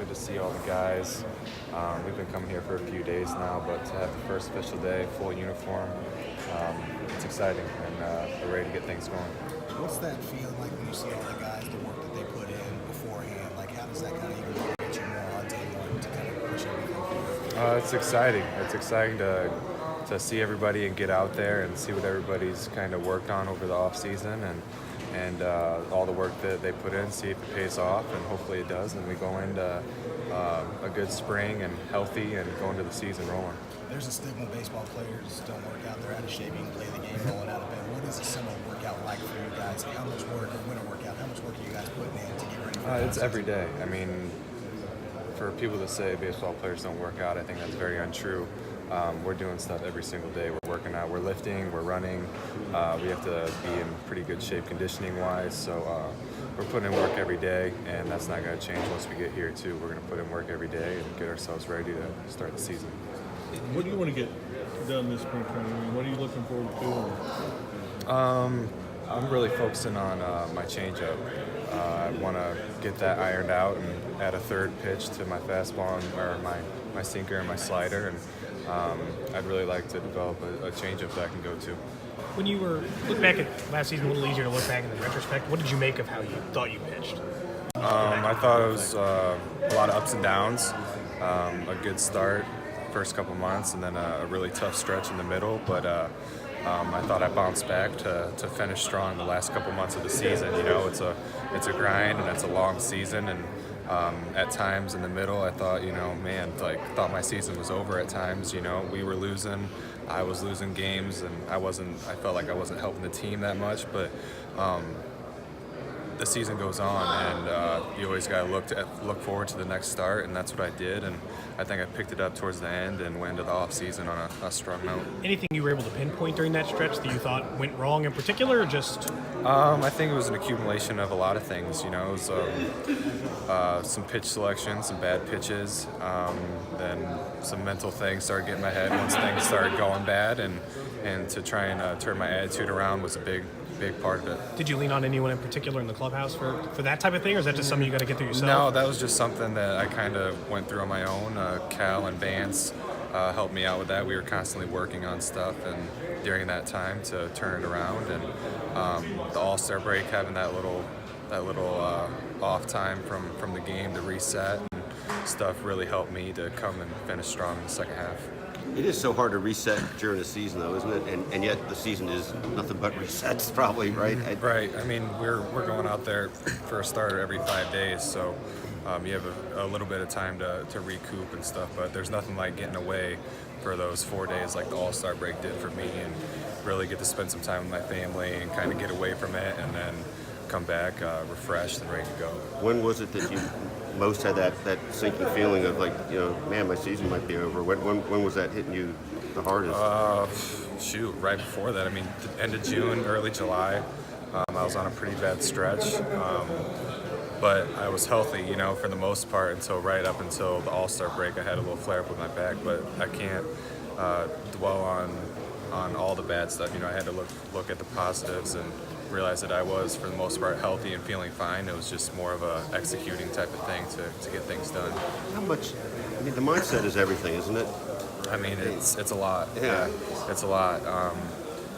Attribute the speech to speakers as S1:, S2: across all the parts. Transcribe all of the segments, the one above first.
S1: good to see all the guys. We've been coming here for a few days now, but to have the first official day, full uniform, it's exciting, and we're ready to get things going.
S2: What's that feel like when you see all the guys, the work that they put in beforehand? Like, how does that kind of even motivate you more on day one to kind of push everything forward?
S1: It's exciting. It's exciting to see everybody and get out there and see what everybody's kind of worked on over the off season and all the work that they put in, see if it pays off, and hopefully it does, and we go into a good spring and healthy and go into the season rolling.
S2: There's a stigma baseball players don't work out. They're out of shape. You can play the game rolling out of bed. What is a summer workout like for you guys? How much work, or winter workout, how much work are you guys putting in to get ready for the
S1: It's
S2: season?
S1: every day. I mean, for people to say baseball players don't work out, I think that's very untrue. We're doing stuff every single day. We're working out. We're lifting. We're running. We have to be in pretty good shape conditioning-wise. So we're putting in work every day, and that's not going to change once we get here, too. We're going to put in work every day and get ourselves ready to start the season.
S3: What do you want to get done this spring training? I mean, what are you looking forward to?
S1: I'm really focusing on my changeup. I want to get that ironed out and add a third pitch to my fastball or my sinker and my slider, and I'd really like to develop a changeup that I can go to.
S4: When you were looking back at last season, a little easier to look back in the retrospect, what did you make of how you thought you pitched?
S1: I thought it was a lot of ups and downs, a good start first couple months, and then a really tough stretch in the middle, but I thought I bounced back to finish strong the last couple months of the season. You know, it's a grind and it's a long season, and at times in the middle I thought, thought my season was over at times. We were losing, I was losing games, and I felt like I wasn't helping the team that much, but the season goes on, and you always got to look forward to the next start, and that's what I did, and I think I picked it up towards the end and went into the off season on a strong note.
S4: Anything you were able to pinpoint during that stretch that you thought went wrong in particular, or just?
S1: I think it was an accumulation of a lot of things. It was some pitch selection, some bad pitches, then some mental things started getting in my head once things started going bad, and to try and turn my attitude around was a big part of it.
S4: Did you lean on anyone in particular in the clubhouse for that type of thing, or is that just something you got to get through yourself?
S1: No, that was just something that I kind of went through on my own. Cal and Vance helped me out with that. We were constantly working on stuff, and during that time to turn it around, and the All-Star break, having that little off time from the game to reset and stuff really helped me to come and finish strong in the second half.
S5: It is so hard to reset during the season, though, isn't it? And yet the season is nothing but resets, probably, right?
S1: Right. I mean, we're going out there for a starter every 5 days, so you have a little bit of time to recoup and stuff. But there's nothing like getting away for those 4 days, like the All-Star break did for me, and really get to spend some time with my family and kind of get away from it, and then come back refreshed and ready to go.
S5: When was it that you most had that sinking feeling of like, man, my season might be over? When was that hitting you the hardest?
S1: Right before that. I mean, the end of June, early July. I was on a pretty bad stretch, but I was healthy, for the most part right up until the All-Star break. I had a little flare-up with my back, but I can't dwell on all the bad stuff. I had to look at the positives and realize that I was, for the most part, healthy and feeling fine. It was just more of a executing type of thing to get things done.
S5: How much? I mean, the mindset is everything, isn't it?
S1: I mean, it's a lot.
S5: Yeah.
S1: It's a lot.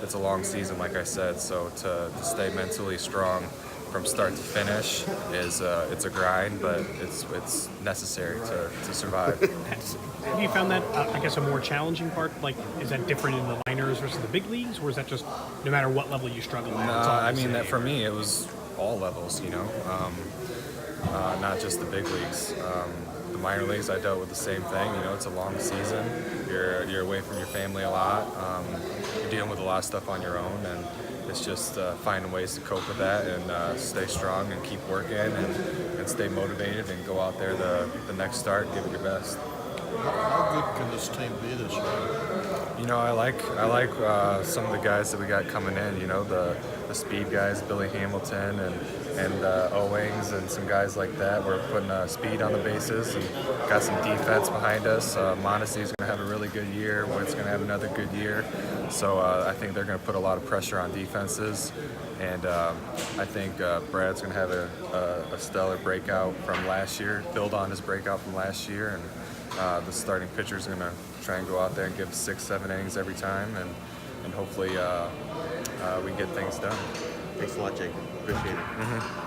S1: It's a long season, like I said. So to stay mentally strong from start to finish is it's a grind, but it's necessary to survive.
S4: Have you found that, I guess, a more challenging part? Like, is that different in the minors versus the big leagues, or is that just no matter what level you struggle at?
S1: No,
S4: it's all
S1: I
S4: the
S1: mean,
S4: same?
S1: that for me, it was all levels, not just the big leagues. The minor leagues, I dealt with the same thing. It's a long season. You're away from your family a lot. You're dealing with a lot of stuff on your own, and it's just finding ways to cope with that and stay strong and keep working and stay motivated and go out there the next start and give it your best.
S6: How good can this team be this year?
S1: I like some of the guys that we got coming in. The speed guys, Billy Hamilton and and Owings and some guys like that. We're putting speed on the bases and got some defense behind us. Mondesi's going to have a really good year. Witt's going to have another good year. So I think they're going to put a lot of pressure on defenses. And I think Brad's going to have a stellar breakout from last year, build on his breakout from last year. And the starting pitcher's going to try and go out there and give 6-7 innings every time. And hopefully we get things done.
S5: Thanks a lot, Jake. Appreciate it.